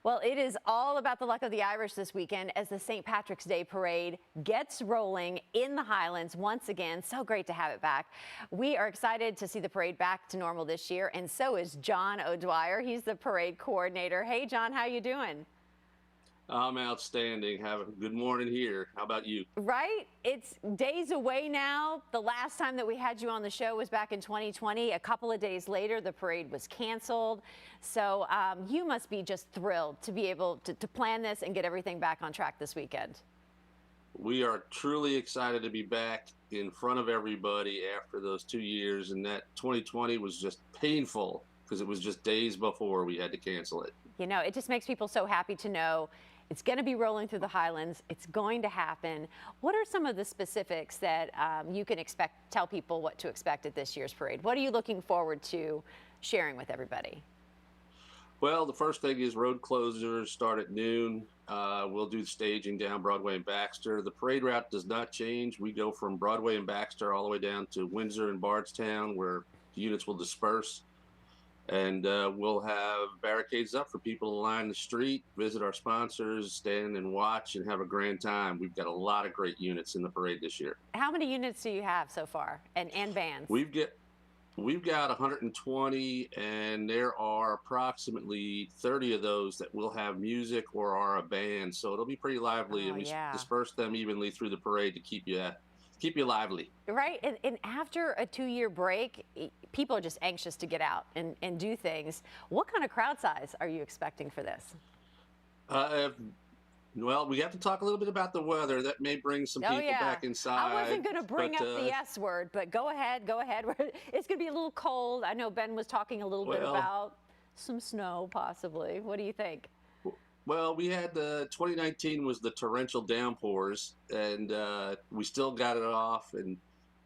Well, it is all about the luck of the Irish this weekend as the St. Patrick's Day parade gets rolling in the Highlands once again. So great to have it back. We are excited to see the parade back to normal this year, and so is John O'Dwyer. He's the parade coordinator. Hey, John, how you doing? I'm outstanding. Have a good morning here. How about you? Right? It's days away now. The last time that we had you on the show was back in 2020. A couple of days later, the parade was canceled. So you must be just thrilled to be able to plan this and get everything back on track this weekend. We are truly excited to be back in front of everybody after those 2 years, and that 2020 was just painful because it was just days before we had to cancel it. You know, it just makes people so happy to know it's going to be rolling through the Highlands. It's going to happen. What are some of the specifics that you can tell people what to expect at this year's parade? What are you looking forward to sharing with everybody? Well, the first thing is road closures start at noon. We'll do staging down Broadway and Baxter. The parade route does not change. We go from Broadway and Baxter all the way down to Windsor and Bardstown, where the units will disperse. And we'll have barricades up for people to line the street, visit our sponsors, stand and watch, and have a grand time. We've got a lot of great units in the parade this year. How many units do you have so far, and bands? We've got 120, and there are approximately 30 of those that will have music or are a band. So it'll be pretty lively, Oh, and we yeah. disperse them evenly through the parade to keep you lively. Right. And after a 2-year break, people are just anxious to get out and do things. What kind of crowd size are you expecting for this? Well, we have to talk a little bit about the weather. That may bring some people back inside. I wasn't going to bring up the S word, but go ahead. It's going to be a little cold. I know Ben was talking a little bit about some snow, possibly. What do you think? Well, we had 2019 was the torrential downpours, and we still got it off, and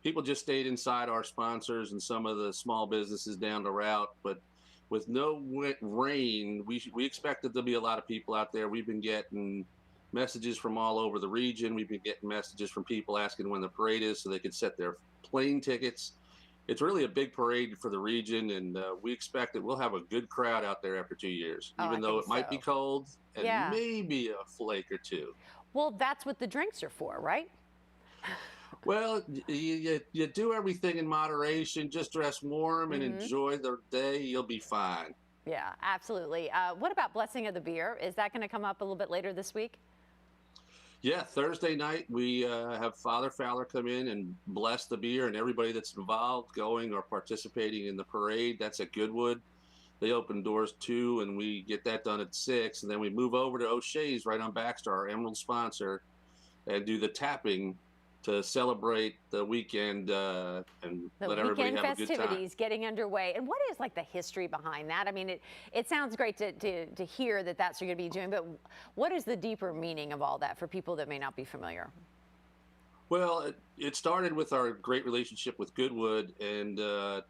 people just stayed inside, our sponsors and some of the small businesses down the route. But with no rain, we expected there'll be a lot of people out there. We've been getting messages from all over the region. We've been getting messages from people asking when the parade is so they could set their plane tickets. It's really a big parade for the region, and we expect that we'll have a good crowd out there after 2 years, even though it might be cold and maybe a flake or two. Well, that's what the drinks are for, right? Well, you do everything in moderation. Just dress warm and enjoy the day. You'll be fine. Yeah, absolutely. What about blessing of the beer? Is that going to come up a little bit later this week? Yeah, Thursday night we have Father Fowler come in and bless the beer, and everybody that's involved, going or participating in the parade. That's at Goodwood. They open doors 2, and we get that done at 6, and then we move over to O'Shea's right on Baxter, our Emerald sponsor, and do the tapping to celebrate the weekend and let everybody have a good time. The weekend festivities getting underway. And what is like the history behind that? I mean, it sounds great to hear that that's what you're going to be doing, but what is the deeper meaning of all that for people that may not be familiar? Well, it started with our great relationship with Goodwood, and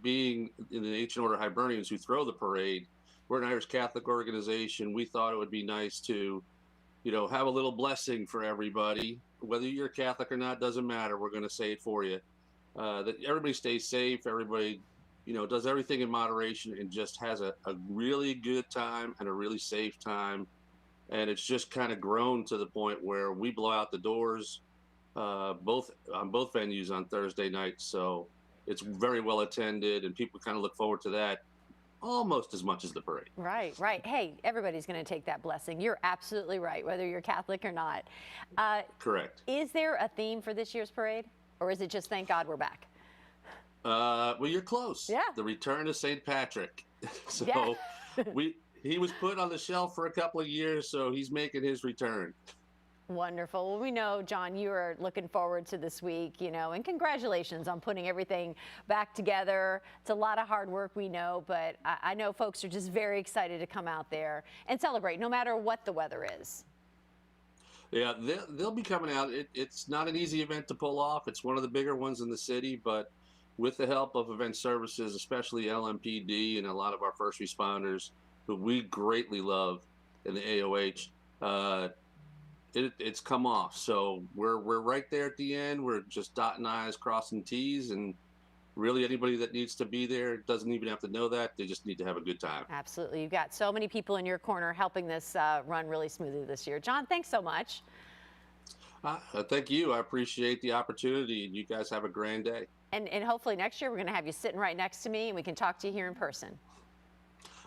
being in the Ancient Order Hibernians who throw the parade. We're an Irish Catholic organization. We thought it would be nice to have a little blessing for everybody. Whether you're Catholic or not, doesn't matter. We're going to say it for you. That everybody stays safe. Everybody, does everything in moderation and just has a really good time and a really safe time. And it's just kind of grown to the point where we blow out the doors on both venues on Thursday night. So it's very well attended, and people kind of look forward to that almost as much as the parade. Right. Hey, everybody's going to take that blessing. You're absolutely right, whether you're Catholic or not. Correct. Is there a theme for this year's parade, or is it just thank God we're back? Well, you're close. Yeah. The return of St. Patrick. So he was put on the shelf for a couple of years, so he's making his return. Wonderful. Well, we know, John, you are looking forward to this week, and congratulations on putting everything back together. It's a lot of hard work, we know, but I know folks are just very excited to come out there and celebrate, no matter what the weather is. Yeah, they'll be coming out. It's not an easy event to pull off. It's one of the bigger ones in the city, but with the help of event services, especially LMPD and a lot of our first responders, who we greatly love in the AOH, it's come off. So we're right there at the end. We're just dotting I's, crossing T's, and really anybody that needs to be there doesn't even have to know that. They just need to have a good time. Absolutely. You've got so many people in your corner helping this run really smoothly this year. John, thanks so much. Thank you. I appreciate the opportunity, and you guys have a grand day. And hopefully next year we're going to have you sitting right next to me and we can talk to you here in person.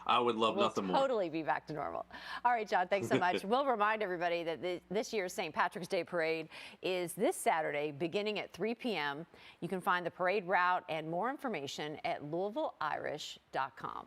I would love nothing more. We'll totally be back to normal. All right, John, thanks so much. We'll remind everybody that this year's St. Patrick's Day Parade is this Saturday beginning at 3 p.m. You can find the parade route and more information at LouisvilleIrish.com.